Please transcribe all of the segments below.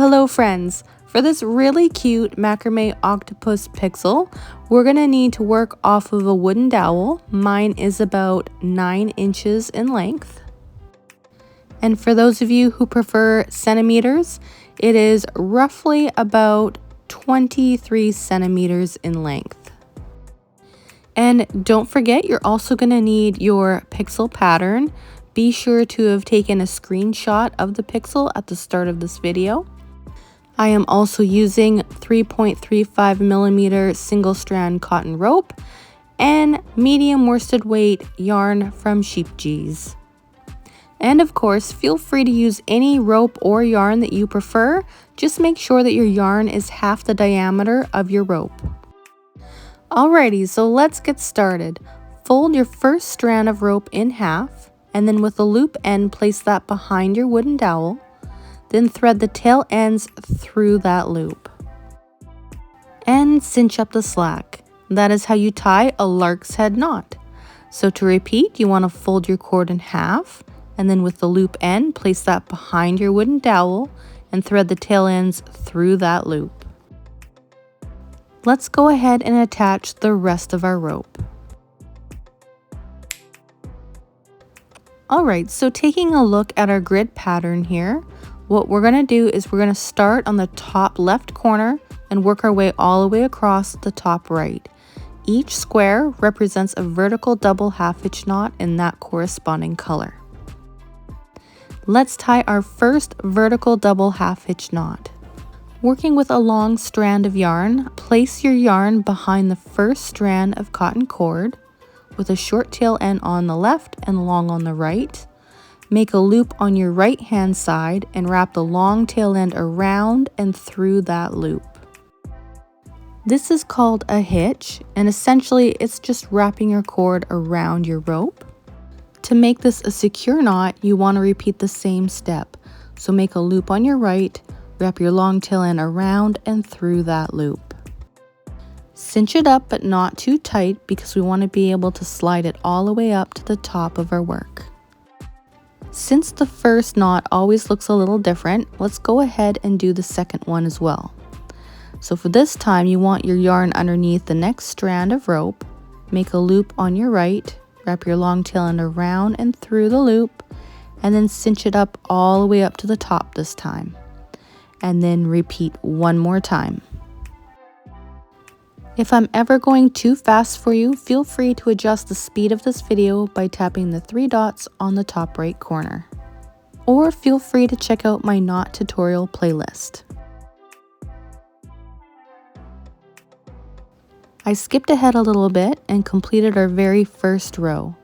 Hello friends! For this really cute macrame octopus pixel, we're going to need to work off of a wooden dowel. Mine is about 9 inches in length. And for those of you who prefer centimeters, it is roughly about 23 centimeters in length. And don't forget, you're also going to need your pixel pattern. Be sure to have taken a screenshot of the pixel at the start of this video. I am also using 3.35 millimeter single strand cotton rope and medium worsted weight yarn from Sheep G's. And of course, feel free to use any rope or yarn that you prefer. Just make sure that your yarn is half the diameter of your rope. Alrighty, so let's get started. Fold your first strand of rope in half, and then with a loop end, place that behind your wooden dowel. Then thread the tail ends through that loop. And cinch up the slack. That is how you tie a lark's head knot. So to repeat, you want to fold your cord in half, and then with the loop end, place that behind your wooden dowel and thread the tail ends through that loop. Let's go ahead and attach the rest of our rope. Alright, so taking a look at our grid pattern here, what we're going to do is we're going to start on the top left corner and work our way all the way across the top right. Each square represents a vertical double half hitch knot in that corresponding color. Let's tie our first vertical double half hitch knot. Working with a long strand of yarn, place your yarn behind the first strand of cotton cord with a short tail end on the left and long on the right. Make a loop on your right hand side and wrap the long tail end around and through that loop. This is called a hitch, and essentially it's just wrapping your cord around your rope. To make this a secure knot, you want to repeat the same step. So make a loop on your right, wrap your long tail end around and through that loop. Cinch it up but not too tight because we want to be able to slide it all the way up to the top of our work. Since the first knot always looks a little different, let's go ahead and do the second one as well. So for this time, you want your yarn underneath the next strand of rope, make a loop on your right, wrap your long tail end around and through the loop, and then cinch it up all the way up to the top this time. And then repeat one more time. If I'm ever going too fast for you, feel free to adjust the speed of this video by tapping the 3 dots on the top right corner. Or feel free to check out my knot tutorial playlist. I skipped ahead a little bit and completed our very first row.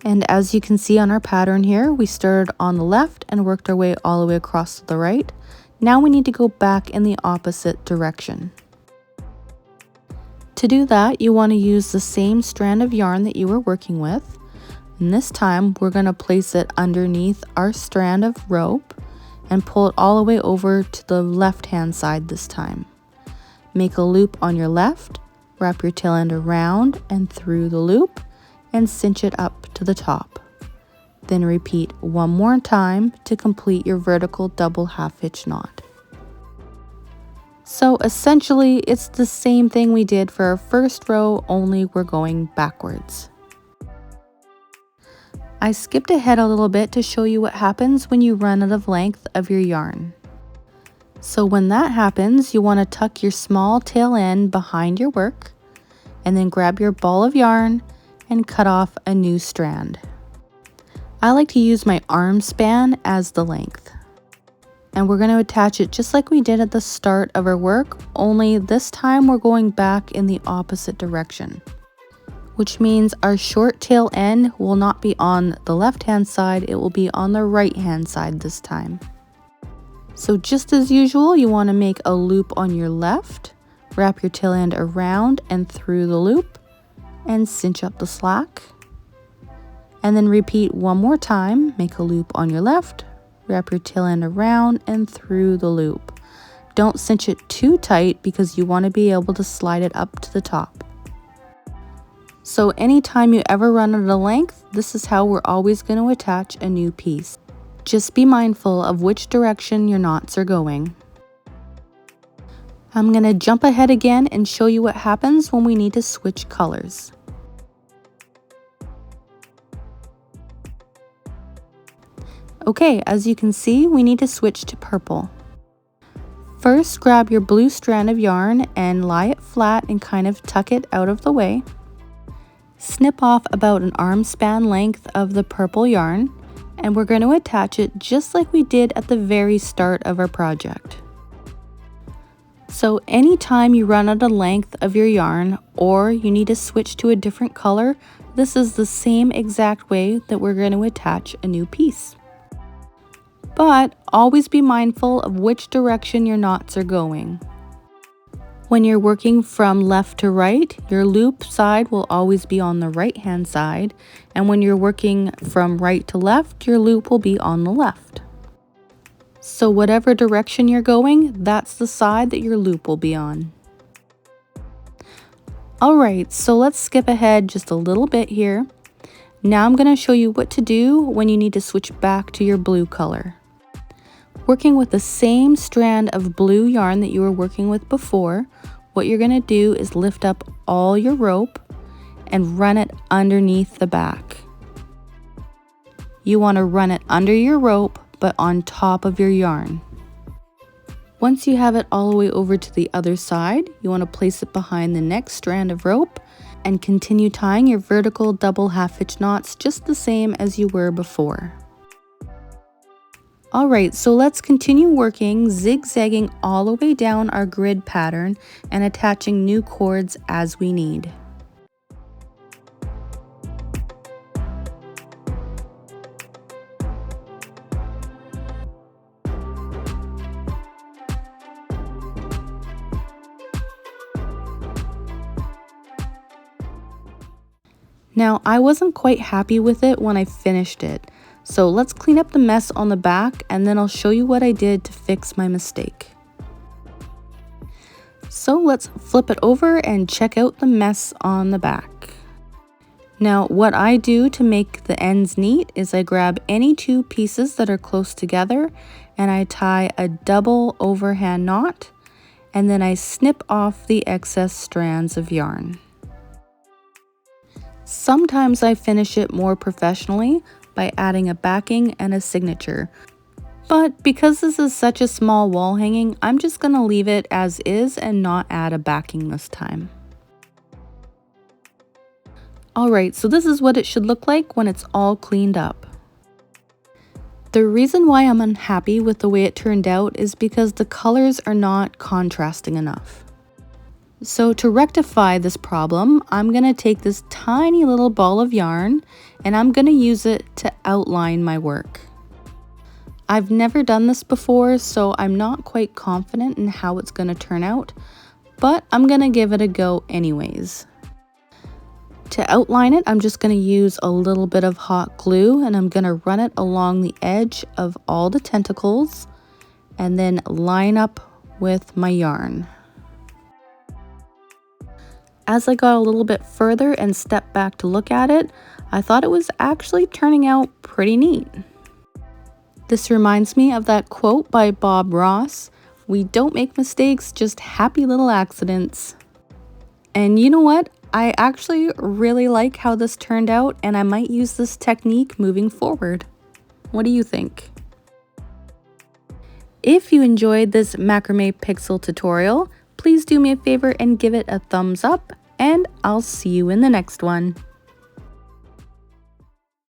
And as you can see on our pattern here, we started on the left and worked our way all the way across to the right. Now we need to go back in the opposite direction. To do that, you want to use the same strand of yarn that you were working with. And this time, we're going to place it underneath our strand of rope and pull it all the way over to the left-hand side this time. Make a loop on your left, wrap your tail end around and through the loop, and cinch it up to the top. Then repeat one more time to complete your vertical double half hitch knot. So essentially, it's the same thing we did for our first row, only we're going backwards. I skipped ahead a little bit to show you what happens when you run out of length of your yarn. So when that happens, you want to tuck your small tail end behind your work, and then grab your ball of yarn and cut off a new strand. I like to use my arm span as the length. And we're going to attach it just like we did at the start of our work, only this time we're going back in the opposite direction. Which means our short tail end will not be on the left hand side, it will be on the right hand side this time. So just as usual, you want to make a loop on your left, wrap your tail end around and through the loop, and cinch up the slack. And then repeat one more time, make a loop on your left, wrap your tail end around and through the loop. Don't cinch it too tight because you want to be able to slide it up to the top. So anytime you ever run out of length, this is how we're always going to attach a new piece. Just be mindful of which direction your knots are going. I'm going to jump ahead again and show you what happens when we need to switch colors. Okay, as you can see, we need to switch to purple. First, grab your blue strand of yarn and lie it flat and kind of tuck it out of the way. Snip off about an arm span length of the purple yarn, and we're going to attach it just like we did at the very start of our project. So anytime you run out of length of your yarn or you need to switch to a different color, this is the same exact way that we're going to attach a new piece. But always be mindful of which direction your knots are going. When you're working from left to right, your loop side will always be on the right hand side, and when you're working from right to left, your loop will be on the left. So whatever direction you're going, that's the side that your loop will be on. Alright, so let's skip ahead just a little bit here. Now I'm going to show you what to do when you need to switch back to your blue color. Working with the same strand of blue yarn that you were working with before, what you're going to do is lift up all your rope and run it underneath the back. You want to run it under your rope, but on top of your yarn. Once you have it all the way over to the other side, you want to place it behind the next strand of rope and continue tying your vertical double half hitch knots just the same as you were before. Alright, so let's continue working, zigzagging all the way down our grid pattern and attaching new cords as we need. Now, I wasn't quite happy with it when I finished it. So let's clean up the mess on the back and then I'll show you what I did to fix my mistake. So let's flip it over and check out the mess on the back. Now what I do to make the ends neat is I grab any two pieces that are close together and I tie a double overhand knot, and then I snip off the excess strands of yarn. Sometimes I finish it more professionally by adding a backing and a signature. But because this is such a small wall hanging, I'm just going to leave it as is and not add a backing this time. Alright, so this is what it should look like when it's all cleaned up. The reason why I'm unhappy with the way it turned out is because the colors are not contrasting enough. So to rectify this problem, I'm going to take this tiny little ball of yarn and I'm going to use it to outline my work. I've never done this before, so I'm not quite confident in how it's going to turn out, but I'm going to give it a go anyways. To outline it, I'm just going to use a little bit of hot glue and I'm going to run it along the edge of all the tentacles and then line up with my yarn. As I got a little bit further and stepped back to look at it, I thought it was actually turning out pretty neat. This reminds me of that quote by Bob Ross, "We don't make mistakes, just happy little accidents." And you know what? I actually really like how this turned out and I might use this technique moving forward. What do you think? If you enjoyed this macrame pixel tutorial, please do me a favor and give it a thumbs up, and I'll see you in the next one.